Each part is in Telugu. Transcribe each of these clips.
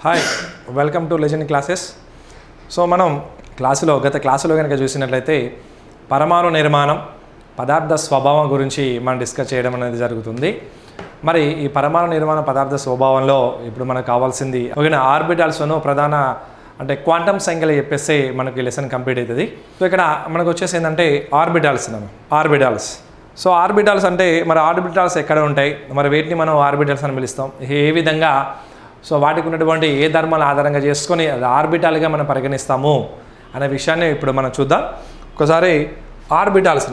Hi welcome to legend classes. So మనం గత క్లాసులో కనుక చూసినట్లయితే పరమాణు నిర్మాణం, పదార్థ స్వభావం గురించి మనం డిస్కస్ చేయడం అనేది జరుగుతుంది. మరి ఈ పరమాణు నిర్మాణ పదార్థ స్వభావంలో ఇప్పుడు మనకు కావాల్సింది ఆర్బిటాల్స్ను ప్రధాన అంటే క్వాంటమ్ సంఖ్యలు చెప్పేస్తే మనకి లెసన్ కంప్లీట్ అవుతుంది. సో ఇక్కడ మనకు వచ్చేసి ఏంటంటే ఆర్బిటాల్స్. సో ఆర్బిటాల్స్ అంటే మరి ఆర్బిటాల్స్ ఎక్కడ ఉంటాయి, మరి వీటిని మనం ఆర్బిటాల్స్ అని పిలుస్తాం. ఏ విధంగా సో వాటికి ఉన్నటువంటి ఏ ధర్మాల ఆధారంగా చేసుకొని అది ఆర్బిటాల్గా మనం పరిగణిస్తాము అనే విషయాన్ని ఇప్పుడు మనం చూద్దాం. ఒకసారి ఆర్బిటాల్స్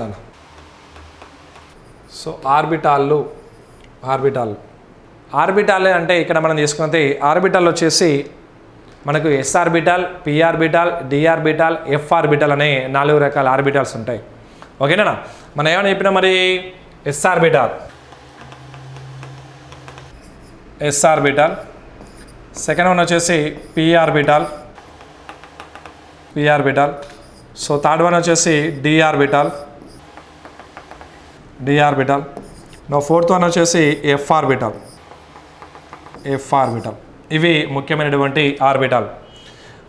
సో ఆర్బిటాల్ అంటే ఇక్కడ మనం తీసుకుంటే ఆర్బిటాల్ వచ్చేసి మనకు S orbital, P orbital, D orbital, F orbital అనే 4 రకాల ఆర్బిటాల్స్ ఉంటాయి. ఓకేనా? మనం ఏమైనా చెప్పినా మరి ఎస్ ఆర్బిటాల్, సెకండ్ వన్ వచ్చేసి P orbital. So third one వచ్చేసి డి ఆర్బిటాల్. ఫోర్త్ వన్ వచ్చేసి ఎఫ్ ఆర్బిటాల్. ఇవి ముఖ్యమైనటువంటి ఆర్బిటాల్.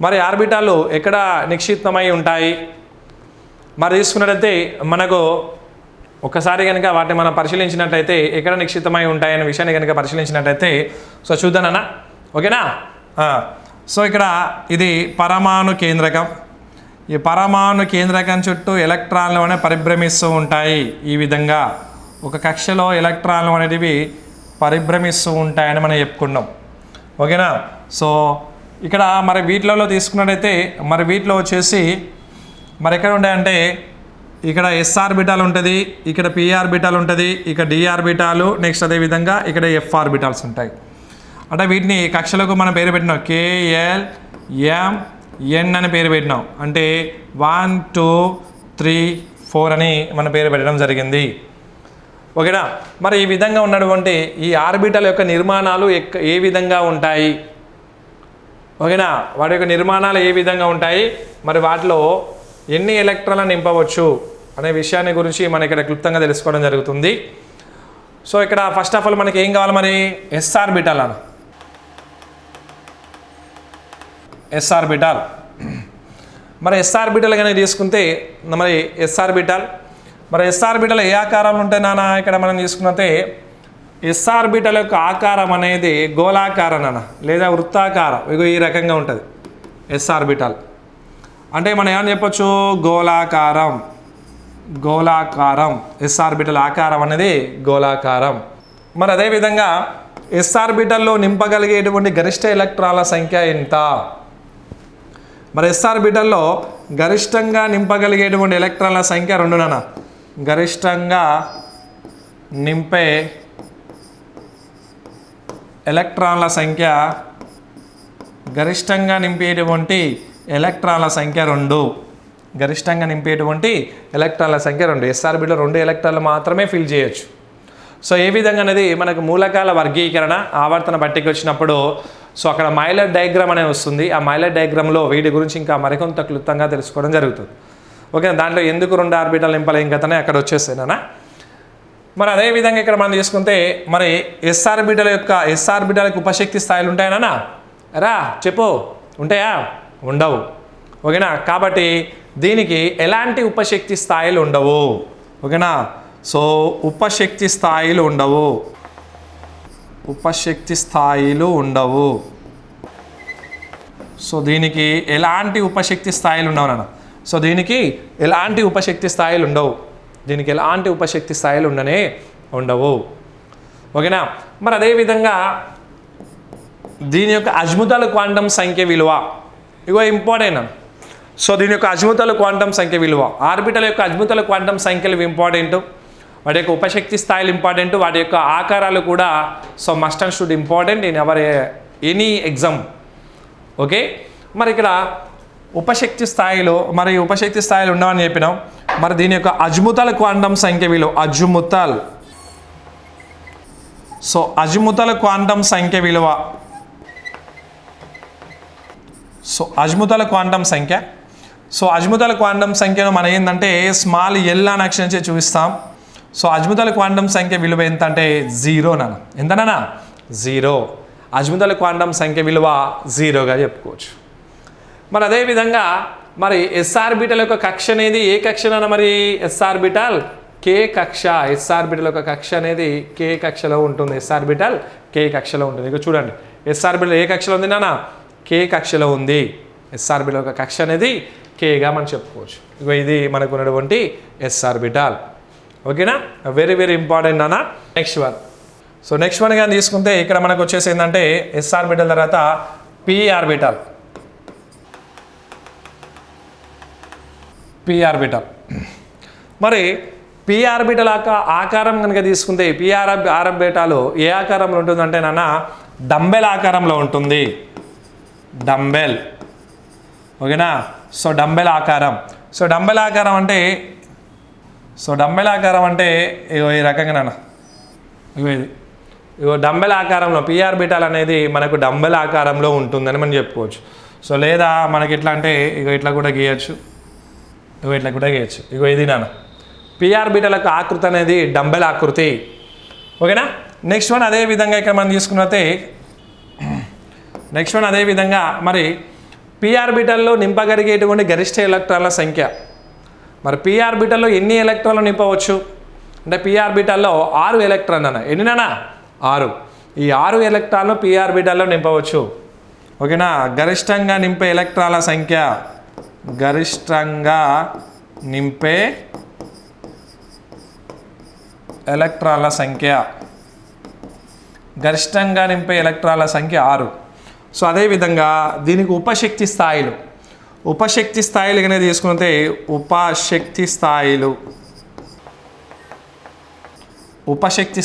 మరి ఆర్బిటాలు ఎక్కడ నిక్షిప్తమై ఉంటాయి మరి తీసుకున్నట్లయితే మనకు ఒకసారి కనుక వాటిని మనం పరిశీలించినట్లయితే ఎక్కడ నిక్షిప్తమై ఉంటాయనే విషయాన్ని కనుక పరిశీలించినట్లయితే సో చూద్దానన్నా. ఓకేనా? సో ఇక్కడ ఇది పరమాణు కేంద్రకం. ఈ పరమాణు కేంద్రకం చుట్టూ ఎలక్ట్రాన్లు అనేవి పరిభ్రమిస్తూ ఉంటాయి. ఈ విధంగా ఒక కక్షలో ఎలక్ట్రాన్లు అనేటివి పరిభ్రమిస్తూ ఉంటాయని మనం చెప్పుకున్నాం. ఓకేనా? సో ఇక్కడ మరి వీటిలో తీసుకున్నట్టయితే మరి వీటిలో వచ్చేసి మరి ఎక్కడ ఉంటాయంటే ఇక్కడ ఎస్ ఆర్బిటాల్ ఉంటుంది, ఇక్కడ పి ఆర్బిటాల్ ఉంటుంది, ఇక్కడ డి ఆర్బిటాలు, నెక్స్ట్ అదేవిధంగా ఇక్కడ ఎఫ్ ఆర్బిటాల్స్ ఉంటాయి. అంటే వీటిని కక్షలకు మనం పేరు పెట్టినాం, KLMN అని పేరు పెట్టినాం. అంటే 1 2 3 4 అని మన పేరు పెట్టడం జరిగింది. ఓకేనా? మరి ఈ విధంగా ఉన్నటువంటి ఈ ఆర్బిటల్ యొక్క నిర్మాణాలు ఏ విధంగా ఉంటాయి, ఓకేనా, వాటి యొక్క నిర్మాణాలు ఏ విధంగా ఉంటాయి, మరి వాటిలో ఎన్ని ఎలక్ట్రాన్లను నింపవచ్చు అనే విషయాన్ని గురించి మనం ఇక్కడ క్లుప్తంగా తెలుసుకోవడం జరుగుతుంది. సో ఇక్కడ ఫస్ట్ ఆఫ్ ఆల్ మనకి ఏం కావాలి, మరి ఎస్ ఆర్బిటాల్. మరి ఎస్ ఆర్బిటాల్ కనుక తీసుకుంటే మరి ఎస్ ఆర్బిటాల్ ఏ ఆకారంలో ఉంటాయి నాన్న? ఇక్కడ మనం తీసుకున్నట్టే ఎస్ ఆర్బిటాల్ యొక్క ఆకారం అనేది గోళాకారం నాన్న, లేదా వృత్తాకారం. ఇగో ఈ రకంగా ఉంటుంది ఎస్ ఆర్బిటాల్. అంటే మనం ఏమని చెప్పొచ్చు, గోళాకారం. ఎస్ ఆర్బిటాల్ ఆకారం అనేది గోళాకారం. మరి అదేవిధంగా ఎస్ ఆర్బిటాల్లో నింపగలిగేటువంటి గరిష్ట ఎలక్ట్రాన్ల సంఖ్య ఎంత? మరి ఎస్ ఆర్బిటాల్లో గరిష్టంగా నింపగలిగేటువంటి ఎలక్ట్రాన్ల సంఖ్య 2 నాన్న. గరిష్టంగా నింపే ఎలక్ట్రాన్ల సంఖ్య, గరిష్టంగా నింపేటువంటి ఎలక్ట్రాన్ల సంఖ్య 2. గరిష్టంగా నింపేటువంటి ఎలక్ట్రాన్ల సంఖ్య 2. ఎస్ ఆర్బిటాల్లో 2 ఎలక్ట్రాన్లు మాత్రమే ఫిల్ చేయొచ్చు. సో ఏ విధంగా అనేది మనకు మూలకాల వర్గీకరణ ఆవర్తన పట్టిక వచ్చినప్పుడు సో అక్కడ మైలర్ డయాగ్రామ్ అనేది వస్తుంది. ఆ మైలర్ డయాగ్రామ్లో వీటి గురించి ఇంకా మరికొంత క్లుప్తంగా తెలుసుకోవడం జరుగుతుంది. ఓకే, దాంట్లో ఎందుకు 2 ఆర్బిటాల్ నింపలేం కథనే అక్కడ వచ్చేస్తాయి నాన్న. మరి అదేవిధంగా ఇక్కడ మనం తీసుకుంటే మరి ఎస్ ఆర్బిటాల్కి ఉపశక్తి స్థాయిలు ఉంటాయనా? రా చెప్పు, ఉంటాయా? ఉండవు. ఓకేనా? కాబట్టి దీనికి ఎలాంటి ఉపశక్తి స్థాయిలు ఉండవు. ఓకేనా? సో ఉపశక్తి స్థాయిలు ఉండవు. సో దీనికి ఎలాంటి ఉపశక్తి స్థాయిలు ఉండవు నాన్న. సో దీనికి ఎలాంటి ఉపశక్తి స్థాయిలు ఉండవు. ఓకేనా? మరి అదేవిధంగా దీని యొక్క అజ్ముతాల క్వాంటమ్ సంఖ్య విలువ ఇగో ఇంపార్టెంట్. సో దీని యొక్క అజ్ముతాల క్వాంటమ్ సంఖ్య విలువ, ఆర్బిటల్ యొక్క అజ్ముతాల క్వాంటమ్ సంఖ్యలు ఇంపార్టెంట్, వాటి యొక్క ఉపశక్తి స్థాయిలు ఇంపార్టెంట్, వాటి యొక్క ఆకారాలు కూడా so must and should important in our any exam. Okay, మరి ఇక్కడ ఉపశక్తి స్థాయిలో ఉండవని చెప్పినాం. మరి దీని యొక్క అజ్ముతాల క్వాంటమ్ సంఖ్య విలువ, అజ్ముతాల క్వాంటమ్ సంఖ్య విలువ, అజ్ముతాల క్వాంటమ్ సంఖ్యను మనం ఏంటంటే స్మాల్ ఎల్ అని అక్షరం చూపిస్తాం. సో అజ్ముతాల క్వాంటమ్ సంఖ్య విలువ ఎంత అంటే 0 నాన్న. ఎంతనా? 0. అజ్ముతాల క్వాంటం సంఖ్య విలువ 0గా చెప్పుకోవచ్చు. మరి అదేవిధంగా మరి ఎస్ ఆర్బిటల్ యొక్క కక్ష అనేది ఏ కక్ష అన్న మరి ఎస్ ఆర్బిటల్ కే కక్ష. ఎస్ ఆర్బిటల్ యొక్క కక్ష అనేది కే కక్షలో ఉంటుంది. ఎస్ ఆర్బిటల్ కే కక్షలో ఉంటుంది. ఇక చూడండి ఎస్ ఆర్బిటల్ ఏ కక్షలో ఉంది నాన్న? కే కక్షలో ఉంది. ఎస్ ఆర్బిటల్ యొక్క కక్ష అనేది కేగా మనం చెప్పుకోవచ్చు. ఇక ఇది మనకు ఉన్నటువంటి ఎస్ ఆర్బిటల్. ఓకేనా, వెరీ వెరీ ఇంపార్టెంట్ నాన్న. Next one. So next one కానీ తీసుకుంటే ఇక్కడ మనకు వచ్చేసి ఏంటంటే ఎస్ ఆర్బిటల్ తర్వాత పి ఆర్బిటల్. పి ఆర్బిటల్ మరి పి ఆర్బిటల్ ఆకారం కనుక తీసుకుంటే పి ఆర్బిటల్ ఏ ఆకారంలో ఉంటుందంటే నాన్న డంబెల్ ఆకారంలో ఉంటుంది. డంబెల్. ఓకేనా, సో డంబెల్ ఆకారం. సో డంబెల్ ఆకారం అంటే ఇగో ఈ రకంగా నాన్న ఇగో ఇది ఇగో డంబెల్ ఆకారంలో పి ఆర్బిటల్ అనేది మనకు డంబెల్ ఆకారంలో ఉంటుందని మనం చెప్పుకోవచ్చు. సో లేదా మనకి ఎట్లా అంటే ఇగో ఇట్లా కూడా గీయచ్చు, ఇగో ఇట్లా కూడా గీయచ్చు. ఇగో ఇది నాన్న పి ఆర్బిటల్ యొక్క ఆకృతి అనేది డంబెల్ ఆకృతి. ఓకేనా. నెక్స్ట్ వన్ అదే విధంగా ఇక్కడ మనం తీసుకున్నట్టే నెక్స్ట్ వన్ అదే విధంగా మరి పి ఆర్బిటల్లో నింపగలిగేటువంటి గరిష్ట ఎలక్ట్రాన్ల సంఖ్య. మరి పి ఆర్బిటల్లో ఎన్ని ఎలక్ట్రాన్లు నింపవచ్చు అంటే పి ఆర్బిటల్లో 6 ఎలక్ట్రాన్ అన్న. ఎన్నినా? 6. ఈ 6 ఎలక్ట్రాన్లు పి ఆర్బిటల్లో నింపవచ్చు. ఓకేనా. గరిష్టంగా నింపే ఎలక్ట్రాన్ల సంఖ్య గరిష్టంగా నింపే ఎలక్ట్రాన్ల సంఖ్య 6. సో అదేవిధంగా దీనికి ఉపశక్తి స్థాయిలు కనుక తీసుకుంటే ఉపశక్తి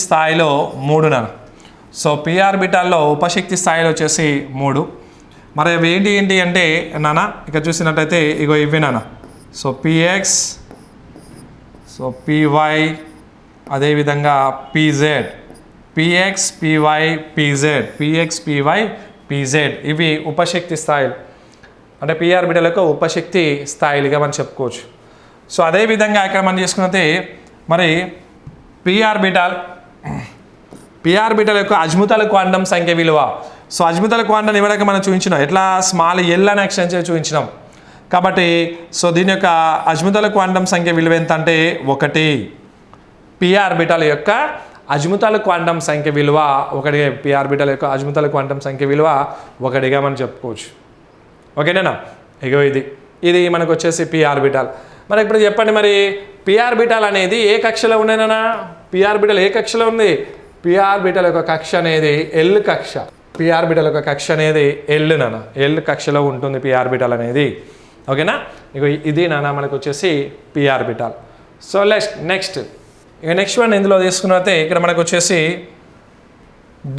స్థాయిలో 3 నాన్న. సో పి ఆర్బిటల్లో ఉపశక్తి స్థాయిలో వచ్చేసి 3. మరి అవి ఏంటి అంటే నాన్న ఇక్కడ చూసినట్టయితే ఇగో ఇవి నాన్న. సో పిఎక్స్, సో పివై, అదేవిధంగా పిజెడ్. పిఎక్స్ పివై పిజెడ్ ఇవి ఉపశక్తి స్థాయిలు అంటే పి ఆర్బిటల్ యొక్క ఉపశక్తి స్థాయిలుగా మనం చెప్పుకోవచ్చు. సో అదేవిధంగా ఇక్కడ మనం చేసుకున్నట్టే మరి పి ఆర్బిటల్ యొక్క అజ్ముతాల క్వాంటం సంఖ్య విలువ. సో అజ్ముతాల క్వాంటం ఇవ్వడానికి మనం చూపించినాం ఎట్లా స్మాల్ ఎల్ అని అక్షరం చూపించినాం కాబట్టి సో దీని యొక్క అజ్ముతాల క్వాంటం సంఖ్య విలువ ఎంత అంటే 1. పి ఆర్బిటల్ యొక్క అజ్ముతాల క్వాంటం సంఖ్య విలువ 1. పి ఆర్బిటల్ యొక్క అజ్ముతాల క్వాంటం సంఖ్య విలువ 1గా మనం చెప్పుకోవచ్చు. ఓకేనా. ఇగో ఇది మనకు వచ్చేసి పి ఆర్బిటల్. మరి ఇప్పుడు చెప్పండి మరి పి ఆర్బిటల్ అనేది ఏ కక్షలో ఉండేనా? పి ఆర్బిటల్ ఏ కక్షలో ఉంది? పి ఆర్బిటల్ యొక్క కక్ష అనేది ఎల్ కక్ష. పి ఆర్బిటల్ యొక్క కక్ష అనేది ఎల్ నాన్న. ఎల్ కక్షలో ఉంటుంది పి ఆర్బిటల్ అనేది. ఓకేనా. ఇక ఇది నాన్న మనకు వచ్చేసి P orbital. So next one ఇందులో తీసుకున్నట్టే ఇక్కడ మనకు వచ్చేసి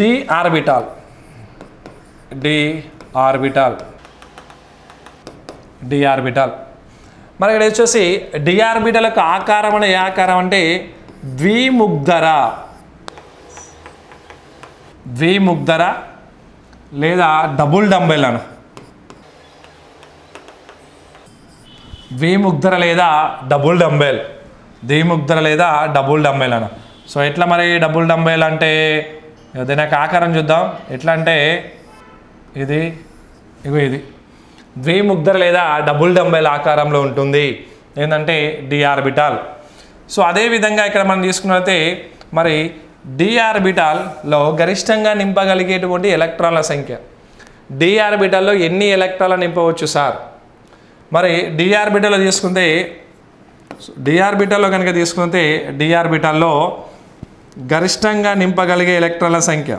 డి ఆర్బిటల్. మరి ఇక్కడ వచ్చేసి డి ఆర్బిటల్ యొక్క ఆకారం అనే ఏ ఆకారం అంటే ద్విముగ్ధర లేదా డబుల్ డంబెల్ అన్న. ద్విముగ్ధర లేదా డబుల్ డంబెల్ అన్న. సో ఎట్లా మరి డబుల్ డంబెల్ అంటే దీని యొక్క ఆకారం చూద్దాం. ఎట్లా అంటే ఇది ద్విముగ్ధర లేదా డబుల్ డంబెల్ ఆకారంలో ఉంటుంది ఏంటంటే డి ఆర్బిటల్. సో అదేవిధంగా ఇక్కడ మనం తీసుకున్నట్లయితే మరి డి ఆర్బిటల్లో గరిష్టంగా నింపగలిగేటువంటి ఎలక్ట్రాన్ల సంఖ్య. డి ఆర్బిటల్లో ఎన్ని ఎలక్ట్రాన్లు నింపవచ్చు సార్? మరి డి ఆర్బిటల్లో కనుక తీసుకుంటే డి ఆర్బిటల్లో గరిష్టంగా నింపగలిగే ఎలక్ట్రాన్ల సంఖ్య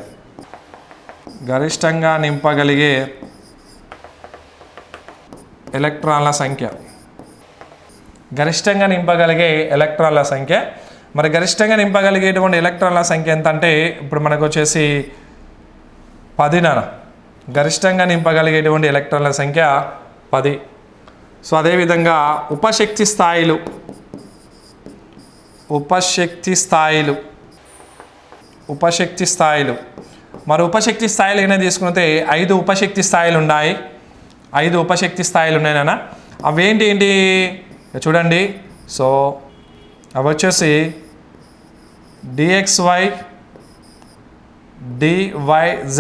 మరి గరిష్టంగా నింపగలిగేటువంటి ఎలక్ట్రాన్ల సంఖ్య ఎంత అంటే ఇప్పుడు మనకు వచ్చేసి 10 నాన్న. గరిష్టంగా నింపగలిగేటువంటి ఎలక్ట్రాన్ల సంఖ్య 10. సో అదేవిధంగా ఉపశక్తి స్థాయిలు మరి ఉపశక్తి స్థాయిలు ఏమైనా తీసుకుంటే 5 ఉపశక్తి స్థాయిలు ఉన్నాయి. 5 ఉపశక్తి స్థాయిలు ఉన్నాయి నాన్న. అవేంటి చూడండి. సో అవి వచ్చేసి DXY, DYZ,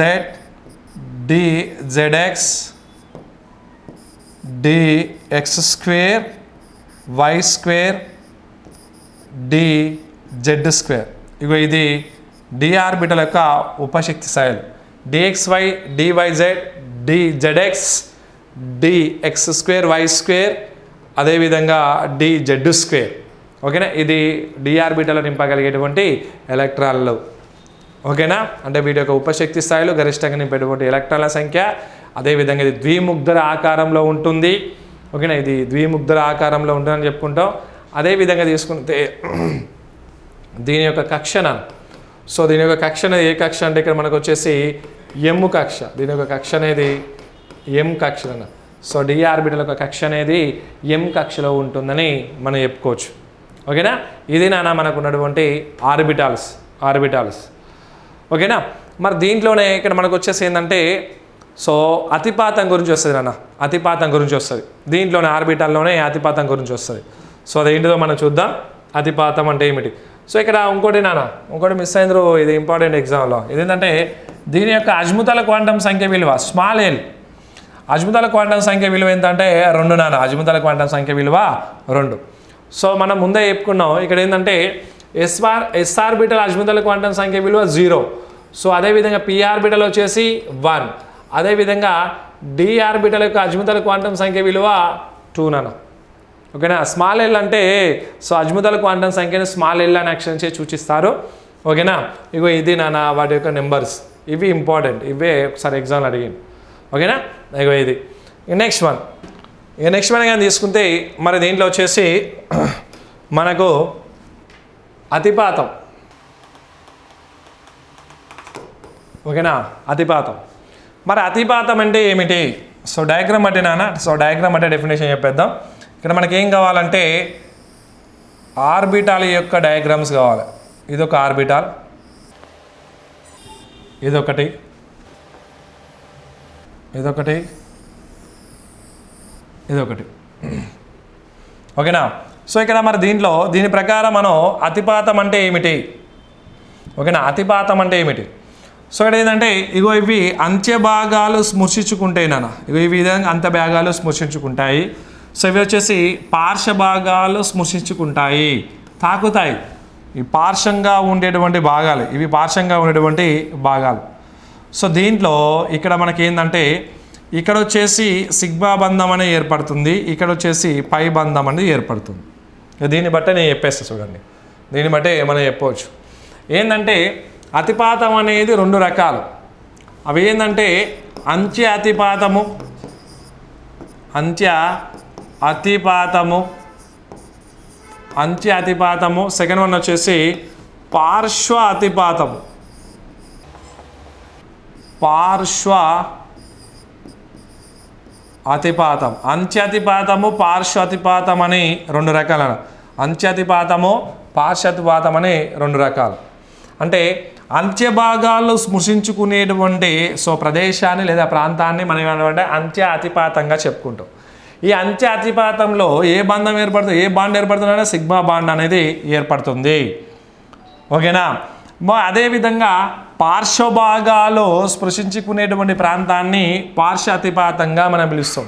dZx dx square y square dz square. ఇగో ఇది d ఆర్బిటల్ యొక్క ఉపశక్తి స్థాయిలు. dxy dyz dzx dx square y square అదేవిధంగా dz స్క్వేర్. ఓకేనా, ఇది d ఆర్బిటల్ నింపగలిగేటువంటి ఎలక్ట్రాన్లు. ఓకేనా, అంటే వీటి యొక్క ఉపశక్తి స్థాయిలో గరిష్టంగా నింపేటువంటి ఎలక్ట్రాన్ల సంఖ్య. అదేవిధంగా ఇది ద్విముగ్ధర ఆకారంలో ఉంటుంది. ఓకేనా, ఇది ద్విముగ్ధర ఆకారంలో ఉంటుందని చెప్పుకుంటాం. అదేవిధంగా తీసుకుంటే దీని యొక్క కక్షణ, సో దీని యొక్క కక్ష అనేది ఏ కక్ష అంటే ఇక్కడ మనకు వచ్చేసి ఎమ్ కక్ష. దీని యొక్క కక్ష అనేది ఎమ్ కక్ష. సో డి ఆర్బిటల్ యొక్క కక్ష అనేది ఎమ్ కక్షలో ఉంటుందని మనం చెప్పుకోవచ్చు. ఓకేనా, ఇది నాన్న మనకు ఉన్నటువంటి ఆర్బిటాల్స్. ఓకేనా, మరి దీంట్లోనే ఇక్కడ మనకు వచ్చేసి ఏంటంటే సో అతిపాతం గురించి వస్తుంది నాన్న, అతిపాతం గురించి వస్తుంది దీంట్లోనే, ఆర్బిటాల్లోనే అతిపాతం గురించి వస్తుంది. సో అదేంటిదో మనం చూద్దాం, అతిపాతం అంటే ఏమిటి. సో ఇక్కడ ఇంకోటి మిస్ అయింది, ఇది ఇంపార్టెంట్ ఎగ్జామ్లో. ఇదేంటంటే దీని యొక్క అజ్ముతాల క్వాంటం సంఖ్య విలువ స్మాల్ ఎల్. అజ్ముతాల క్వాంటం సంఖ్య విలువ ఏంటంటే 2 నాన్న. అజ్ముతాల క్వాంటం సంఖ్య విలువ 2. సో మనం ముందే చెప్పుకున్నాం, ఇక్కడ ఏంటంటే ఎస్ ఆర్బిటల్ అజ్ముతాల క్వాంటం సంఖ్య విలువ 0. సో అదేవిధంగా పి ఆర్బిటల్ వచ్చేసి 1. అదేవిధంగా డి ఆర్బిటల్ యొక్క అజ్ముతాల క్వాంటం సంఖ్య విలువ 2 నాన్న. ఓకేనా, స్మాల్ ఎల్ అంటే సో అజ్ముతాల క్వాంటం సంఖ్యను స్మాల్ ఎల్ అని అక్షరం చేసి సూచిస్తారు. ఓకేనా, ఇగో ఇది నాన్న వాటి యొక్క నెంబర్స్. ఇవి ఇంపార్టెంట్, ఇవే ఒకసారి ఎగ్జామ్లో అడిగింది. ఓకేనా, ఇగో ఇది. నెక్స్ట్ వన్ కానీ తీసుకుంటే మరి దీంట్లో వచ్చేసి మనకు అతిపాతం. ఓకేనా, అతిపాతం. మరి అతిపాతం అంటే ఏమిటి? సో డయాగ్రామ్ అంటే నాన్న, సో డయాగ్రామ్ అంటే డెఫినేషన్ చెప్పేద్దాం. ఇక్కడ మనకి ఏం కావాలంటే ఆర్బిటాల్ యొక్క డయాగ్రామ్స్ కావాలి. ఇదొక ఆర్బిటాల్, ఇదొకటి, ఓకేనా. సో ఇక్కడ మరి దీని ప్రకారం మనం అతిపాతం అంటే ఏమిటి? ఓకేనా, అతిపాతం అంటే ఏమిటి? సో ఇక్కడ ఏంటంటే ఇగో ఇవి అంత్య భాగాలు స్పృశించుకుంటాయి నాన్న. ఇగో ఈ విధంగా అంత్య భాగాలు స్పృశించుకుంటాయి. సో ఇవి వచ్చేసి పార్శ్వ భాగాలు స్పృశించుకుంటాయి, తాకుతాయి. ఈ పార్శ్వంగా ఉండేటువంటి భాగాలు, ఇవి పార్శ్వంగా ఉండేటువంటి భాగాలు. సో దీంట్లో ఇక్కడ మనకి ఏంటంటే ఇక్కడ వచ్చేసి సిగ్మా బంధం అనేది ఏర్పడుతుంది, ఇక్కడ వచ్చేసి పై బంధం అనేది ఏర్పడుతుంది. దీన్ని బట్టే నేను చెప్పేస్తా చూడండి, దీన్ని బట్టే మనం చెప్పవచ్చు. ఏంటంటే అతిపాతం అనేది 2 రకాలు. అవి ఏంటంటే అంత్య అతిపాతము. సెకండ్ వన్ వచ్చేసి పార్శ్వ అతిపాతము. అంత్యతిపాతము, పార్శ్వ అతిపాతం అని 2 రకాలు. అంత్యతిపాతము, పార్శ్వ అతిపాతం అని 2 రకాలు. అంటే అంత్య భాగాలు స్పృశించుకునేటువంటి సో ప్రదేశాన్ని లేదా ప్రాంతాన్ని మనం ఏమంటే అంత్య అతిపాతంగా చెప్పుకుంటాం. ఈ అంత్య అతిపాతంలో ఏ బాండ్ ఏర్పడుతుందంటే సిగ్మా బాండ్ అనేది ఏర్పడుతుంది. ఓకేనా, అదేవిధంగా పార్శ్వభాగాలు స్పృశించుకునేటువంటి ప్రాంతాన్ని పార్శ్వ అతిపాతంగా మనం పిలుస్తాం.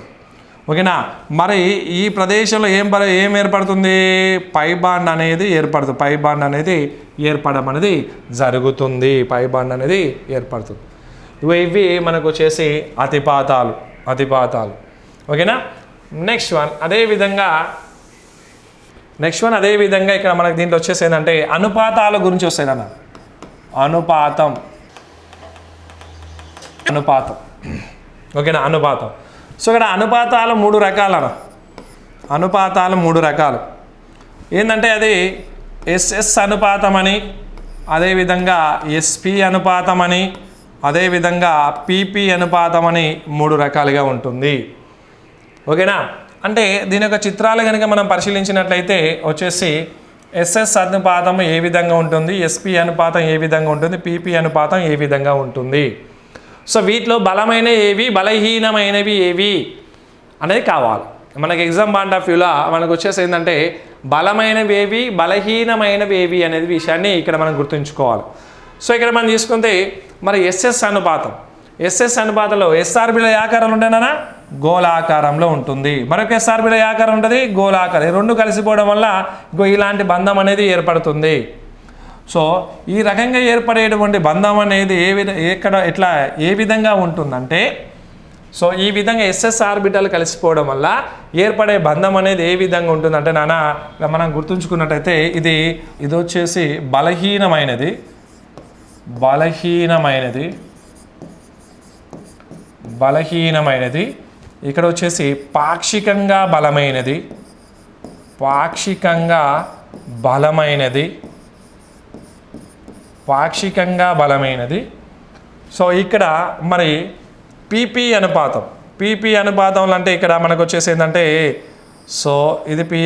ఓకేనా, మరి ఈ ప్రదేశంలో ఏం ఏర్పడుతుంది? పై బాండ్ అనేది ఏర్పడుతుంది. పై బాండ్ అనేది ఏర్పడడం అనేది జరుగుతుంది. పై బాండ్ అనేది ఏర్పడుతుంది. ఇవి మనకు వచ్చేసి అతిపాతాలు. ఓకేనా, నెక్స్ట్ వన్ అదేవిధంగా ఇక్కడ మనకి దీంట్లో వచ్చేసి ఏంటంటే అనుపాతాల గురించి వస్తాయి అన్న. అనుపాతం. ఓకేనా, అనుపాతం. సో ఇక్కడ అనుపాతాలు 3 రకాలు. ఏంటంటే అది ఎస్ఎస్ అనుపాతం అని, అదేవిధంగా ఎస్పి అనుపాతం అని, అదేవిధంగా పిపి అనుపాతం అని 3 రకాలుగా ఉంటుంది. ఓకేనా, అంటే దీని యొక్క చిత్రాలు కనుక మనం పరిశీలించినట్లయితే వచ్చేసి ఎస్ఎస్ అనుపాతం ఏ విధంగా ఉంటుంది, ఎస్పి అనుపాతం ఏ విధంగా ఉంటుంది, పిపి అనుపాతం ఏ విధంగా ఉంటుంది. సో వీటిలో బలమైనవి ఏవి, బలహీనమైనవి ఏవి అనేది కావాలి మనకి. ఎగ్జామ్ పాయింట్ ఆఫ్ వ్యూలో మనకు వచ్చేసి ఏంటంటే బలమైనవి ఏవి, బలహీనమైనవి ఏవి అనేది విషయాన్ని ఇక్కడ మనం గుర్తుంచుకోవాలి. సో ఇక్కడ మనం తీసుకుంటే మరి ఎస్ఎస్ అనుపాతం, ఎస్ఎస్ అనుపాతంలో ఎస్ఆర్బిలో ఏ ఆకారంలో ఉంటాయన్నా గోళాకారంలో ఉంటుంది, మరొక ఎస్ఆర్బిలో ఏ ఆకారం ఉంటుంది గోళాకారం. ఈ రెండు కలిసిపోవడం వల్ల ఇలాంటి బంధం అనేది ఏర్పడుతుంది. సో ఈ రకంగా ఏర్పడేటువంటి బంధం అనేది ఏ విధంగా ఉంటుందంటే, సో ఈ విధంగా ఎస్ఎస్ ఆర్బిటాలు కలిసిపోవడం వల్ల ఏర్పడే బంధం అనేది ఏ విధంగా ఉంటుందంటే మనం గుర్తుంచుకున్నట్టయితే ఇది వచ్చేసి బలహీనమైనది, ఇక్కడ వచ్చేసి పాక్షికంగా బలమైనది. సో ఇక్కడ మరి పీపీ అనుపాతంలో అంటే ఇక్కడ మనకు వచ్చేసి ఏంటంటే, సో ఇది పీ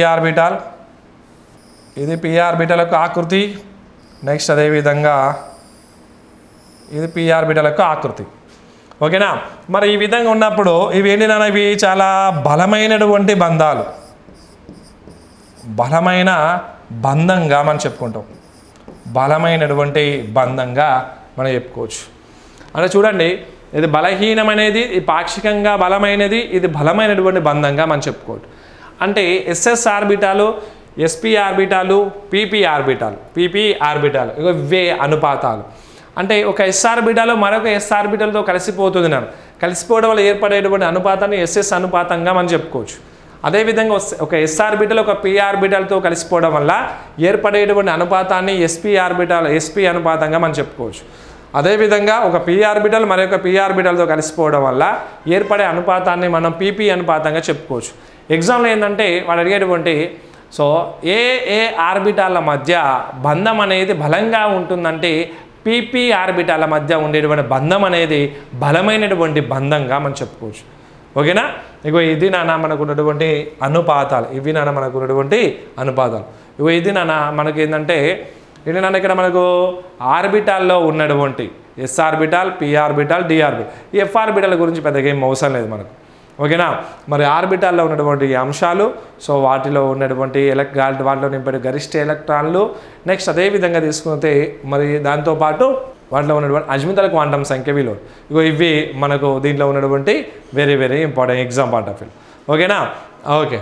ఆర్బిటాలకు ఆకృతి, నెక్స్ట్ అదేవిధంగా ఇది పీ ఆర్బిటాలకు ఆకృతి. ఓకేనా. మరి ఈ విధంగా ఉన్నప్పుడు ఇవి చాలా బలమైనటువంటి బంధాలు, బలమైన బంధంగా మనం చెప్పుకుంటాం, చెప్పుకోవచ్చు. అంటే చూడండి, ఇది బలహీనమైనది, ఇది పాక్షికంగా బలమైనది, ఇది బలమైనటువంటి బంధంగా మనం చెప్పుకోవచ్చు. అంటే ఎస్ఎస్ ఆర్బిటాలు, ఎస్పీ ఆర్బిటాలు, పీపీ ఆర్బిటాలు ఇవే అనుపాతాలు. అంటే ఒక ఎస్ ఆర్బిటాలు మరొక ఎస్ ఆర్బిటాలతో కలిసిపోతుంది. కలిసిపోవడం వల్ల ఏర్పడేటువంటి అనుపాతాన్ని ఎస్ఎస్ అనుపాతంగా మనం చెప్పుకోవచ్చు. అదేవిధంగా ఒక ఎస్ ఆర్బిటల్ ఒక పీ ఆర్బిటాల్తో కలిసిపోవడం వల్ల ఏర్పడేటువంటి అనుపాతాన్ని ఎస్పీ అనుపాతంగా మనం చెప్పుకోవచ్చు. అదేవిధంగా ఒక పీ ఆర్బిటల్ మరొక పీ ఆర్బిటాల్తో కలిసిపోవడం వల్ల ఏర్పడే అనుపాతాన్ని మనం పీపీ అనుపాతంగా చెప్పుకోవచ్చు. ఎగ్జామ్లో ఏంటంటే వాడు అడిగేటువంటి, సో ఏ ఆర్బిటాల మధ్య బంధం అనేది బలంగా ఉంటుందంటే పీపీ ఆర్బిటాల మధ్య ఉండేటువంటి బంధం అనేది బలమైనటువంటి బంధంగా మనం చెప్పుకోవచ్చు. ఓకేనా. ఇది మనకు ఉన్నటువంటి అనుపాతాలు, ఇది మనకి ఏంటంటే ఇక్కడ మనకు ఆర్బిటాల్లో ఉన్నటువంటి S orbital, P orbital, D orbital, ఈ ఎఫ్ ఆర్బిటాల గురించి పెద్దగా ఏం అవసరం లేదు మనకు. ఓకేనా. మరి ఆర్బిటాల్లో ఉన్నటువంటి అంశాలు, సో వాటిలో ఉన్నటువంటి వాటిలో నింపే గరిష్ట ఎలక్ట్రాన్లు, నెక్స్ట్ అదేవిధంగా తీసుకుంటే మరి దాంతోపాటు వాటిలో ఉన్నటువంటి అజ్మితల క్వాంటం సంఖ్య విలువలు, ఇవి మనకు దీంట్లో ఉన్నటువంటి very important exam part of view. ఓకేనా. ఓకే.